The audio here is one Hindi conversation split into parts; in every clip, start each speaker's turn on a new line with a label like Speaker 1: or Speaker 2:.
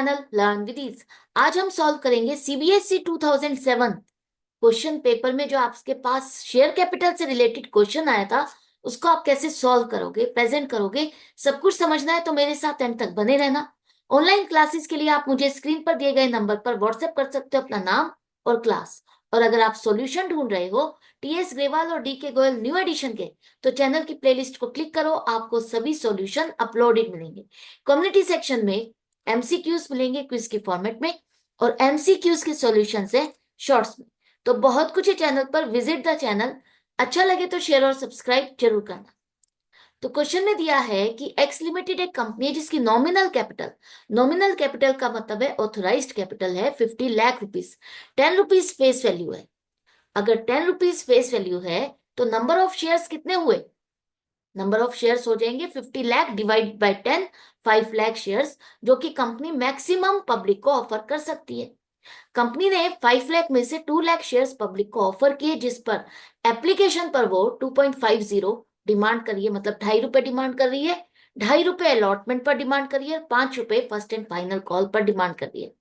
Speaker 1: Channel learn with ease. आज हम सॉल्व करेंगे सीबीएसई 2007 क्वेश्चन पेपर में जो आपके पास शेयर कैपिटल से रिलेटेड क्वेश्चन आया था, उसको आप कैसे सॉल्व करोगे, प्रेजेंट करोगे। सब कुछ समझना है तो मेरे साथ एंड तक बने रहना। ऑनलाइन क्लासेस के लिए आप मुझे स्क्रीन पर दिए गए नंबर पर व्हाट्सएप कर सकते हो अपना नाम और क्लास। और अगर आप सॉल्यूशन ढूंढ रहे हो टीएस ग्रेवाल और डी के गोयल न्यू एडिशन के, तो चैनल की प्लेलिस्ट को क्लिक करो, आपको सभी सॉल्यूशन अपलोडेड मिलेंगे। कम्युनिटी सेक्शन में एमसीक्यूज मिलेंगे क्विज के फॉर्मेट में, और एमसीक्यूज के सॉल्यूशन है शॉर्ट्स में। तो बहुत कुछ है चैनल पर, विजिट द चैनल। अच्छा लगे तो शेयर और सब्सक्राइब जरूर करना। तो क्वेश्चन में दिया है कि एक्स लिमिटेड एक कंपनी है जिसकी नॉमिनल कैपिटल का मतलब है ऑथोराइज्ड कैपिटल है 50 lakh rupees. 10 rupees face value है। अगर 10 रुपीज फेस वैल्यू है तो नंबर ऑफ शेयर्स कितने हुए? नंबर ऑफ शेयर्स हो जाएंगे 50 lakh divide by 10, 5 lakh shares, जो कि कंपनी मैक्सिमम पब्लिक को ऑफर कर सकती है। कंपनी ने 5 लाख में से 2 लाख शेयर्स पब्लिक को ऑफर किए, जिस पर एप्लीकेशन पर वो 2.50 डिमांड कर रही है, मतलब ₹2.5 डिमांड कर रही है। ₹2.5 अलॉटमेंट पर डिमांड कर रही है, ₹5 फर्स्ट एंड फाइनल कॉल पर डिमांड कर रही है।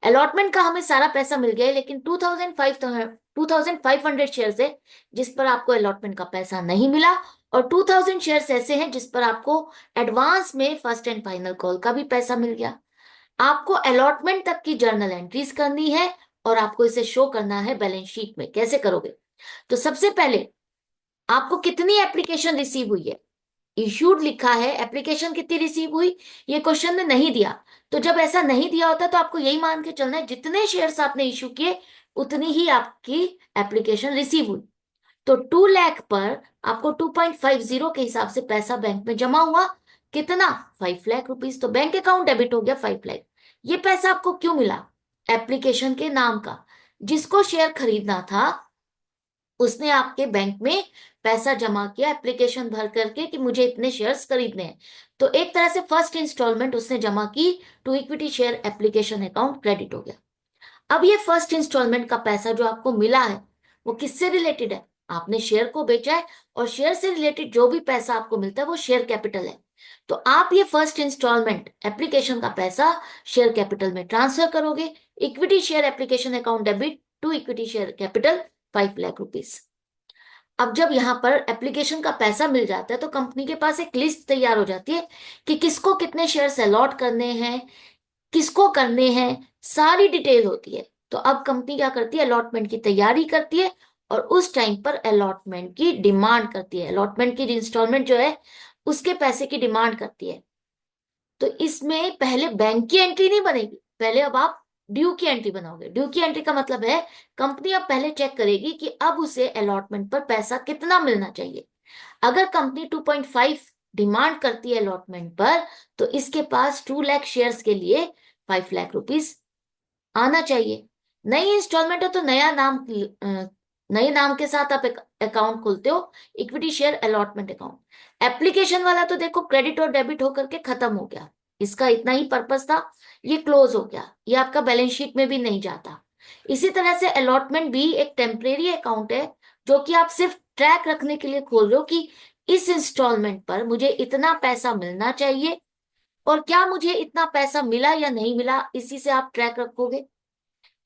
Speaker 1: अलॉटमेंट का हमें सारा पैसा मिल गया है, लेकिन 2500 शेयर्स है जिस पर आपको अलॉटमेंट का पैसा नहीं मिला, और 2000 शेयर्स ऐसे हैं जिस पर आपको एडवांस में फर्स्ट एंड फाइनल कॉल का भी पैसा मिल गया। आपको अलॉटमेंट तक की जर्नल एंट्रीज करनी है और आपको इसे शो करना है बैलेंस शीट में। कैसे करोगे? तो सबसे पहले आपको कितनी एप्लीकेशन रिसीव हुई है, इश्यूड लिखा है, एप्लीकेशन कितनी रिसीव हुई ये क्वेश्चन में नहीं दिया। तो जब ऐसा नहीं दिया होता तो आपको यही मान के चलना है जितने शेयर्स आपने इश्यू किए उतनी ही आपकी एप्लीकेशन रिसीव हुई। तो 2 लाख पर आपको 2.50 के हिसाब से पैसा बैंक में जमा हुआ। कितना? 5 लाख रुपीस। तो बैंक अकाउंट डेबिट हो गया 5 लाख। ये पैसा आपको क्यों मिला? एप्लीकेशन के नाम का। जिसको शेयर खरीदना था उसने आपके बैंक में पैसा जमा किया एप्लीकेशन भर करके कि मुझे इतने शेयर्स खरीदने हैं। तो एक तरह से फर्स्ट इंस्टॉलमेंट उसने जमा की, to equity share application account credit हो गया। अब ये फर्स्ट इंस्टॉलमेंट का पैसा जो आपको मिला है वो किससे रिलेटेड है? आपने शेयर को बेचा है, और शेयर से रिलेटेड जो भी पैसा आपको मिलता है वो शेयर कैपिटल है। तो आप ये फर्स्ट इंस्टॉलमेंट एप्लीकेशन का पैसा शेयर कैपिटल में ट्रांसफर करोगे। Equity share application account debit to equity share capital 5 lakh rupees. अब जब यहाँ पर एप्लीकेशन का पैसा मिल जाता है तो कंपनी के पास एक लिस्ट तैयार हो जाती है कि किसको कितने शेयर्स अलॉट करने हैं, किसको करने हैं, सारी डिटेल होती है। तो अब कंपनी क्या करती है? अलॉटमेंट की तैयारी करती है और उस टाइम पर अलॉटमेंट की डिमांड करती है। अलॉटमेंट की इंस्टॉलमेंट जो है उसके पैसे की डिमांड करती है। तो इसमें पहले बैंक की एंट्री नहीं बनेगी, पहले अब आप ड्यू की एंट्री बनाओगे। ड्यू की एंट्री का मतलब है कंपनी अब पहले चेक करेगी कि अब उसे अलॉटमेंट पर पैसा कितना मिलना चाहिए। अगर कंपनी 2.5 डिमांड करती है अलॉटमेंट पर, तो इसके पास 2 लाख शेयर्स के लिए 5 लाख रुपीस आना चाहिए। नई इंस्टॉलमेंट हो तो नए नाम के साथ आप अकाउंट खोलते हो, equity share allotment account. Application वाला तो देखो क्रेडिट और डेबिट होकर के खत्म हो गया, इसका इतना ही पर्पस था, ये क्लोज हो गया, ये आपका बैलेंस शीट में भी नहीं जाता। इसी तरह से अलॉटमेंट भी एक टेम्परेरी अकाउंट है जो कि आप सिर्फ ट्रैक रखने के लिए खोल रहे हो कि इस इंस्टॉलमेंट पर मुझे इतना पैसा मिलना चाहिए, और क्या मुझे इतना पैसा मिला या नहीं मिला, इसी से आप ट्रैक रखोगे।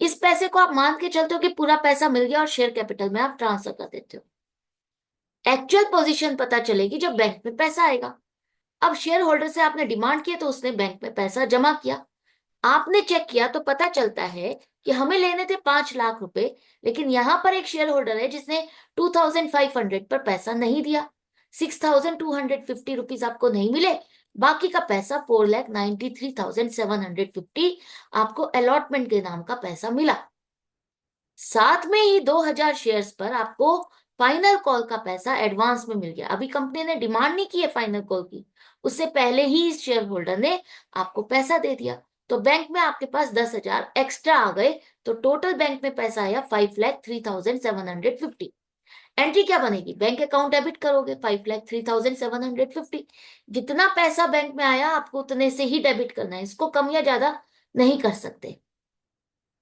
Speaker 1: इस पैसे को आप मान के चलते हो कि पूरा पैसा मिल गया और शेयर कैपिटल में आप ट्रांसफर कर देते हो। एक्चुअल पोजीशन पता चलेगी जब बैंक में पैसा आएगा। अब शेयर होल्डर से आपने डिमांड किया तो उसने बैंक में पैसा जमा किया। आपने चेक किया तो पता चलता है कि हमें लेने थे 5 लाख रुपए, लेकिन यहां पर एक शेयर होल्डर है जिसने 2500 पर पैसा नहीं दिया। 6250 रुपीज आपको नहीं मिले। बाकी का पैसा 4,93,750 आपको अलॉटमेंट के नाम का पैसा मिला। साथ में ही 2000 शेयर्स पर आपको फाइनल कॉल का पैसा एडवांस में मिल गया। अभी कंपनी ने डिमांड नहीं की है फाइनल कॉल की, उससे पहले ही इस शेयर होल्डर ने आपको पैसा दे दिया। तो बैंक में आपके पास 10,000 एक्स्ट्रा आ गए, तो टोटल बैंक में पैसा आया 5,03,750। एंट्री क्या बनेगी? बैंक अकाउंट डेबिट करोगे 5,03,750। जितना पैसा बैंक में आया आपको उतने से ही डेबिट करना है, इसको कम या ज्यादा नहीं कर सकते।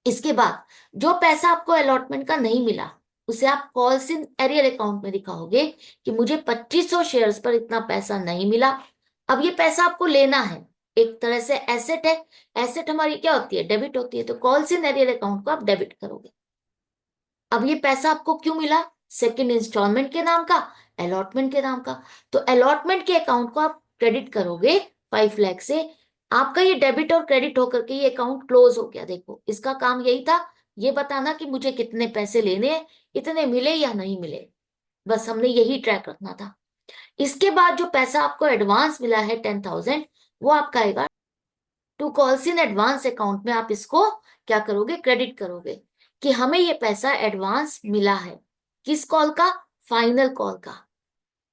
Speaker 1: इसके बाद जो पैसा आपको अलॉटमेंट का नहीं मिला उसे आप कॉल्स इन एरियर अकाउंट में दिखाओगे कि मुझे 2500 शेयर्स पर इतना पैसा नहीं मिला। अब ये पैसा आपको लेना है, एक तरह से एसेट है। एसेट हमारी क्या होती है? डेबिट होती है। तो कॉल्स इन एरियर अकाउंट को आप डेबिट करोगे। अब ये पैसा आपको क्यों मिला? सेकंड इंस्टॉलमेंट के नाम का, अलॉटमेंट के नाम का। तो अलॉटमेंट के अकाउंट को आप क्रेडिट करोगे 5 लाख से। आपका ये डेबिट और क्रेडिट होकर के ये अकाउंट क्लोज हो गया। देखो, इसका काम यही था, ये बताना कि मुझे कितने पैसे लेने हैं, इतने मिले या नहीं मिले, बस हमने यही ट्रैक रखना था। इसके बाद जो पैसा आपको एडवांस मिला है 10,000, वो आपका आएगा to calls in advance account में। आप इसको क्या करोगे? क्रेडिट करोगे कि हमें ये पैसा एडवांस मिला है। किस कॉल का? फाइनल कॉल का।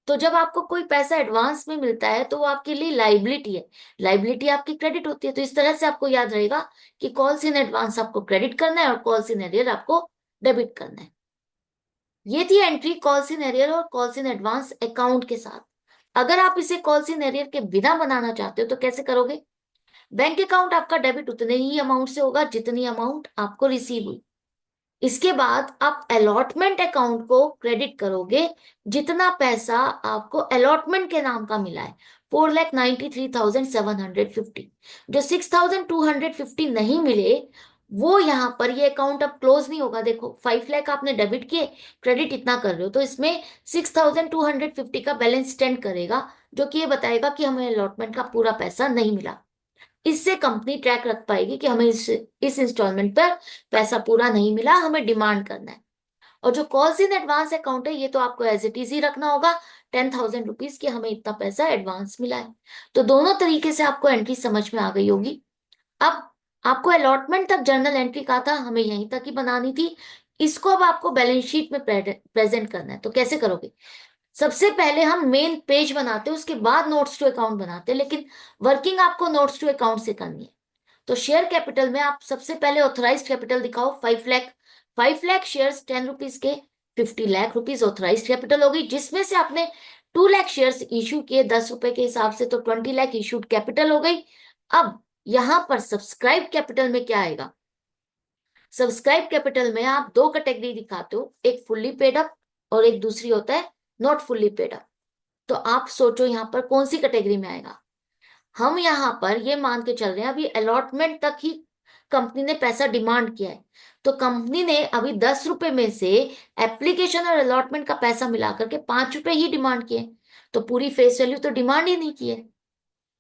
Speaker 1: तो जब आपको कोई पैसा एडवांस में मिलता है तो वो आपके लिए लाइबिलिटी है। लाइबिलिटी आपकी क्रेडिट होती है। तो इस तरह से आपको याद रहेगा कि कॉल्स इन एडवांस आपको क्रेडिट करना है और कॉल्स इन एरियर आपको डेबिट करना है। ये थी एंट्री कॉल्स इन एरियर और कॉल्स इन एडवांस अकाउंट के साथ। अगर आप इसे कॉल्स इन एरियर के बिना बनाना चाहते हो तो कैसे करोगे? बैंक अकाउंट आपका डेबिट उतने ही अमाउंट से होगा जितनी अमाउंट आपको रिसीव हुई। इसके बाद आप अलॉटमेंट अकाउंट को क्रेडिट करोगे जितना पैसा आपको अलॉटमेंट के नाम का मिला है, 4,93,750। जो 6,250 नहीं मिले, वो यहां पर ये अकाउंट अब क्लोज नहीं होगा। देखो, 5 लाख आपने डेबिट किए, क्रेडिट इतना कर रहे हो, तो इसमें 6,250 का बैलेंस स्टैंड करेगा, जो कि ये बताएगा कि हमें अलॉटमेंट का पूरा पैसा नहीं मिला। इससे कंपनी ट्रैक रख पाएगी कि हमें इस इंस्टॉलमेंट पर पैसा पूरा नहीं मिला, हमें डिमांड करना है। और जो कॉल्स इन एडवांस अकाउंट है, ये तो आपको एज इट इज ही रखना होगा, 10,000 रुपीज की हमें इतना पैसा एडवांस मिला है। तो दोनों तरीके से आपको एंट्री समझ में आ गई होगी। अब आपको अलॉटमेंट तक जर्नल एंट्री कहा था, हमें यहीं तक ही बनानी थी। इसको अब आपको बैलेंस शीट में प्रेजेंट करना है। तो कैसे करोगे? सबसे पहले हम मेन पेज बनाते हैं, उसके बाद नोट्स टू अकाउंट बनाते हैं, लेकिन वर्किंग आपको नोट्स टू अकाउंट से करनी है। तो शेयर कैपिटल में आप सबसे पहले ऑथराइज्ड कैपिटल दिखाओ 5 लाख। 5 लाख शेयर्स 10 रुपीज के, 50 लाख रुपीज ऑथराइज्ड कैपिटल होगी, जिसमें से आपने 2 लाख शेयर्स इशू किए 10 रुपए के हिसाब से, तो 20 लाख इशूड कैपिटल हो गई। अब यहां पर सब्सक्राइब कैपिटल में क्या आएगा? सब्सक्राइब कैपिटल में आप दो कैटेगरी दिखाते हो, एक फुल्ली पेड अप और एक दूसरी होता है नॉट फुल्ली पेड अप। तो आप सोचो यहां पर कौन सी कैटेगरी में आएगा? हम यहां पर ये मान के चल रहे हैं अभी अलॉटमेंट तक ही कंपनी ने पैसा डिमांड किया है। तो कंपनी ने अभी 10 रुपए में से एप्लीकेशन और अलॉटमेंट का पैसा मिलाकर के 5 रुपए ही डिमांड किए। तो पूरी फेस वैल्यू तो डिमांड ही नहीं की है।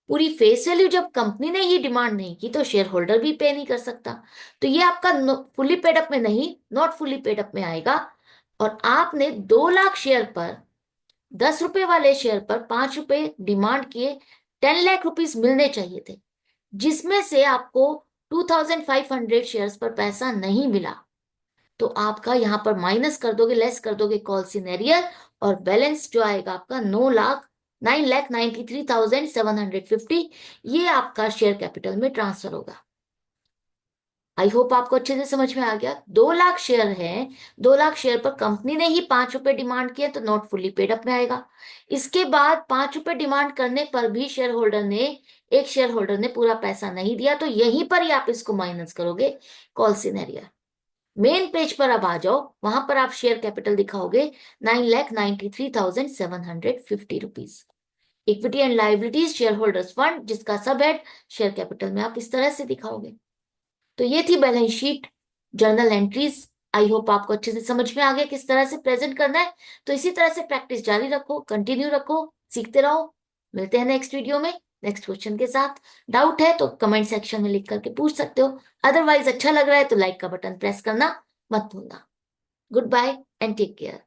Speaker 1: पूरी फेस वैल्यू जब कंपनी ने ही डिमांड नहीं की, तो शेयर होल्डर भी पे नहीं कर सकता। तो ये आपका फुल्ली पेड अप में नहीं, नॉट फुल्ली पेड अप में आएगा। और आपने 2 लाख शेयर पर, 10 रुपए वाले शेयर पर 5 रुपए डिमांड किए, 10 लाख रुपीज मिलने चाहिए थे, जिसमें से आपको 2,500 शेयर्स पर पैसा नहीं मिला। तो आपका यहां पर माइनस कर दोगे, लेस कर दोगे कॉल्स इन एरियर, और बैलेंस जो आएगा आपका 9,93,750, ये आपका शेयर कैपिटल में ट्रांसफर होगा। आई होप आपको अच्छे से समझ में आ गया। 2 लाख शेयर है, 2 लाख शेयर पर कंपनी ने ही 5 रुपए डिमांड किए, तो नॉट फुल्ली पेड अप में आएगा। इसके बाद 5 रुपए डिमांड करने पर भी एक शेयर होल्डर ने पूरा पैसा नहीं दिया, तो यहीं पर ही आप इसको माइनस करोगे कॉल सिनेरियो। मेन पेज पर अब आ जाओ, वहां पर आप शेयर कैपिटल दिखाओगे 9,93,750 rupees. Equity and liabilities share holders fund, जिसका सब हेड शेयर कैपिटल में आप इस तरह से दिखाओगे। तो ये थी balance sheet, journal entries. I hope आपको अच्छे से समझ में आ गया किस तरह से प्रेजेंट करना है। तो इसी तरह से प्रैक्टिस जारी रखो, कंटिन्यू रखो, सीखते रहो। मिलते हैं नेक्स्ट वीडियो में नेक्स्ट क्वेश्चन के साथ। डाउट है तो कमेंट सेक्शन में लिख करके पूछ सकते हो। अदरवाइज अच्छा लग रहा है तो लाइक का बटन प्रेस करना मत भूलना। Good bye and take care.